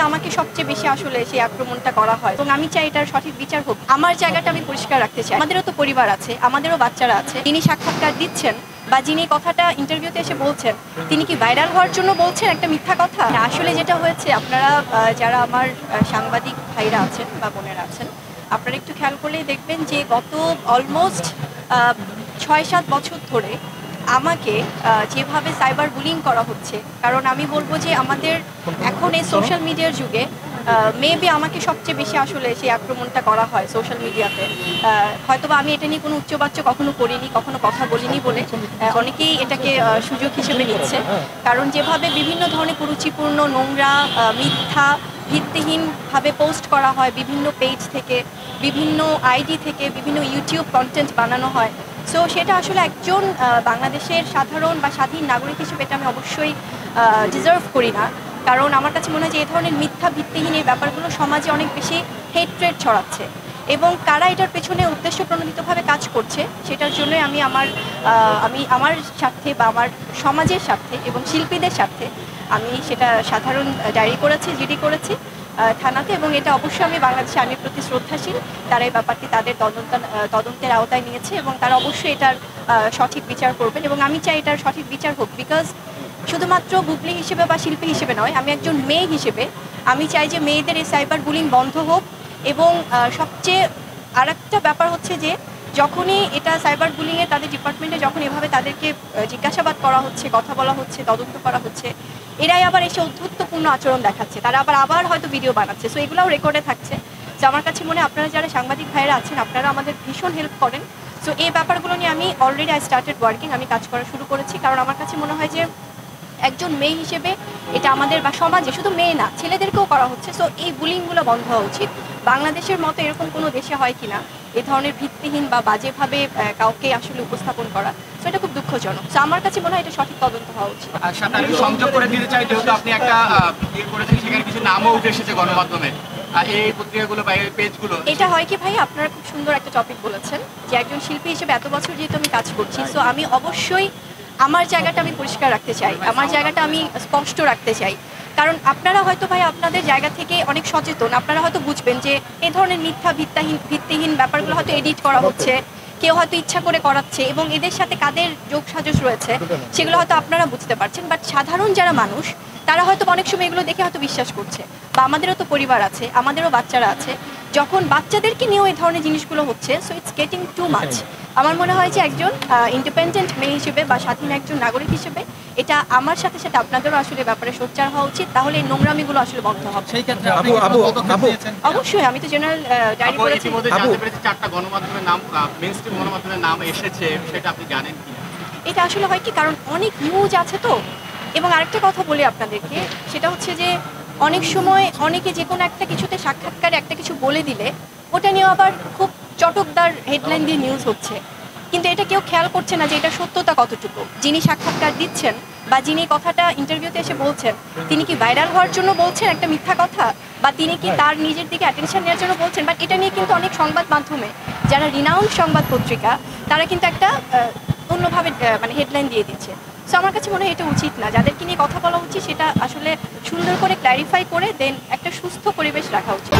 আমাকে সবচেয়ে বেশি আসলে সেই আক্রমণটা করা হয় এবং আমি চাই এটার সঠিক বিচার হোক। আমার জায়গাটা আমি পরিষ্কার রাখতে চাই। আমাদেরও তো পরিবার আছে, আমাদেরও বাচ্চারা আছে। যিনি সাক্ষাৎকার দিচ্ছেন বা যিনি কথাটা ইন্টারভিউতে এসে বলছেন, তিনি কি ভাইরাল হওয়ার জন্য বলছেন একটা মিথ্যা কথা? আসলে যেটা হয়েছে, আপনারা যারা আমার সাংবাদিক ভাইরা আছেন বা বোনেরা আছেন, আপনারা একটু খেয়াল করলেই দেখবেন যে গত অলমোস্ট ৬-৭ বছর ধরে আমাকে যেভাবে সাইবার বুলিং করা হচ্ছে, কারণ আমি বলবো যে আমাদের এখন এই সোশ্যাল মিডিয়ার যুগে মেবি আমাকে সবচেয়ে বেশি আসলে সেই আক্রমণটা করা হয় সোশ্যাল মিডিয়াতে। হয়তোবা আমি এটা নিয়ে কোনো উচ্চবাচ্য কখনো করিনি, কখনো কথা বলিনি বলে অনেকেই এটাকে সুযোগ হিসেবে নিচ্ছে। কারণ যেভাবে বিভিন্ন ধরনের কুরুচিপূর্ণ, নোংরা, মিথ্যা, ভিত্তিহীনভাবে পোস্ট করা হয় বিভিন্ন পেজ থেকে, বিভিন্ন আইডি থেকে, বিভিন্ন ইউটিউব কন্টেন্ট বানানো হয়। সো সেটা আসলে একজন বাংলাদেশের সাধারণ বা স্বাধীন নাগরিক হিসেবে এটা আমি অবশ্যই ডিজার্ভ করি না। কারণ আমার কাছে মনে হয় যে এই ধরনের মিথ্যা, ভিত্তিহীন এই ব্যাপারগুলো সমাজে অনেক বেশি হেট্রেড ছড়াচ্ছে এবং কারা এটার পেছনে উদ্দেশ্য প্রণোদিতভাবে কাজ করছে সেটার জন্যই আমি আমার স্বার্থে বা আমার সমাজের স্বার্থে এবং শিল্পীদের স্বার্থে আমি সেটা সাধারণ ডায়েরি করেছি, জিডি করেছি থানাতে, এবং এটা অবশ্যই আমি বাংলাদেশের আইনের প্রতি শ্রদ্ধাশীল। তারা এই ব্যাপারটি তাদের তদন্তের আওতায় নিয়েছে এবং তারা অবশ্যই এটার সঠিক বিচার করবেন এবং আমি চাই এটার সঠিক বিচার হোক। বিকজ শুধুমাত্র বুবলি হিসেবে বা শিল্পী হিসেবে নয়, আমি একজন মেয়ে হিসেবে আমি চাই যে মেয়েদের এই সাইবার বুলিং বন্ধ হোক। এবং সবচেয়ে আরেকটা ব্যাপার হচ্ছে যে যখনই এটা সাইবার বুলিংয়ে তাদের ডিপার্টমেন্টে যখন এভাবে তাদেরকে জিজ্ঞাসাবাদ করা হচ্ছে, কথা বলা হচ্ছে, তদন্ত করা হচ্ছে, এরাই আবার এসে অদ্ভুতপূর্ণ আচরণ দেখাচ্ছে, তারা আবার হয়তো ভিডিও বানাচ্ছে। সো এগুলোও রেকর্ডে থাকছে। তো আমার কাছে মনে হয় আপনারা যারা সাংবাদিক ভাইয়েরা আছেন, আপনারা আমাদের ভীষণ হেল্প করেন। সো এই ব্যাপারগুলো নিয়ে আমি অলরেডি স্টার্টেড ওয়ার্কিং, আমি কাজ করা শুরু করেছি। কারণ আমার কাছে মনে হয় যে একজন মেয়ে হিসেবে এটা আমাদের বা সমাজে শুধু মেয়ে না, ছেলেদেরকেও করা হচ্ছে। সো এই বুলিংগুলো বন্ধ হওয়া উচিত। বাংলাদেশের মতো এরকম কোনো দেশে হয় কিনা এ ধরনের ভিত্তিহীন বা বাজেভাবে কাউকে আসলে উপস্থাপন করা, তো এটা খুব দুঃখজনক। তো আমার কাছে মনে হয় এটা সঠিক তদন্ত হওয়া উচিত। আমি সংযোগ করে দিতে চাই, যেহেতু আপনি একটা করেছেন, সেখানে কিছু নামও উঠে এসেছে গণমাধ্যমে, এই পত্রিকাগুলো বা এই পেজগুলো। এটা হয় কি ভাই, আপনারা খুব সুন্দর একটা টপিক বলেছেন যে একজন শিল্পী হিসেবে এত বছর যেহেতু আমি কাজ করছি, সো আমি অবশ্যই আমার জায়গাটা আমি পরিষ্কার রাখতে চাই, আমার জায়গাটা আমি স্পষ্ট রাখতে চাই। কারণ আপনারা হয়তো ভাই আপনাদের জায়গা থেকে অনেক সচেতন, আপনারা হয়তো বুঝবেন যে এই ধরনের মিথ্যা, ভিত্তিহীন ব্যাপারগুলো হয়তো এডিট করা হচ্ছে, কেউ হয়তো ইচ্ছা করে করাচ্ছে এবং এদের সাথে কাদের যোগসাজশ রয়েছে সেগুলো হয়তো আপনারা বুঝতে পারছেন। বাট সাধারণ যারা মানুষ তারা হয়তো অনেক সময় এগুলো দেখে হয়তো বিশ্বাস করছে। বা আমাদেরও তো পরিবার আছে, আমাদেরও বাচ্চারা আছে, যখন বাচ্চাদেরকে নিয়েও এই ধরনের জিনিসগুলো হচ্ছে, so it's getting too much. আমার মনে হয় যে একজন ইন্ডিপেন্ডেন্ট মেয়ে হিসেবে বা স্বাধীন একজন নাগরিক হিসেবে এটা আমার সাথে সাথে আপনাদেরও আসলে ব্যাপারে সোচ্চার হওয়া উচিত, তাহলে এই নোংরামিগুলো আসলে বন্ধ হবে। অবশ্যই আমি তো জেনারেল ডায়েরি করেছি। চারটা গণমাধ্যমের নাম, মেইনস্ট্রিম গণমাধ্যমের নাম এসেছে, সেটা আপনি জানেন কি? এটা আসলে হয় কি, কারণ অনেক নিউজ আছে তো। এবং আরেকটা কথা বলি আপনাদেরকে, সেটা হচ্ছে যে অনেক সময় অনেকে যে কোনো একটা কিছুতে সাক্ষাৎকারে একটা কিছু বলে দিলে ওটা নিয়েও আবার খুব চটকদার হেডলাইন দিয়ে নিউজ হচ্ছে, কিন্তু এটা কেউ খেয়াল করছে না যে এটা সত্যতা কতটুকু। যিনি সাক্ষাৎকার দিচ্ছেন বা যিনি কথাটা ইন্টারভিউতে এসে বলছেন, তিনি কি ভাইরাল হওয়ার জন্য বলছেন একটা মিথ্যা কথা, বা তিনি কি তার নিজের দিকে অ্যাটেনশন নেওয়ার জন্য বলছেন? বাট এটা নিয়ে কিন্তু অনেক সংবাদ মাধ্যমে যারা রিনাউন্ড সংবাদ পত্রিকা তারা কিন্তু একটা অন্যভাবে মানে হেডলাইন দিয়ে দিচ্ছে। সো আমার কাছে মনে হয় এটা উচিত না। যাদেরকে নিয়ে কথা বলা উচিত সেটা আসলে সুন্দর করে ক্ল্যারিফাই করে দেন একটা সুস্থ পরিবেশ রাখা উচিত।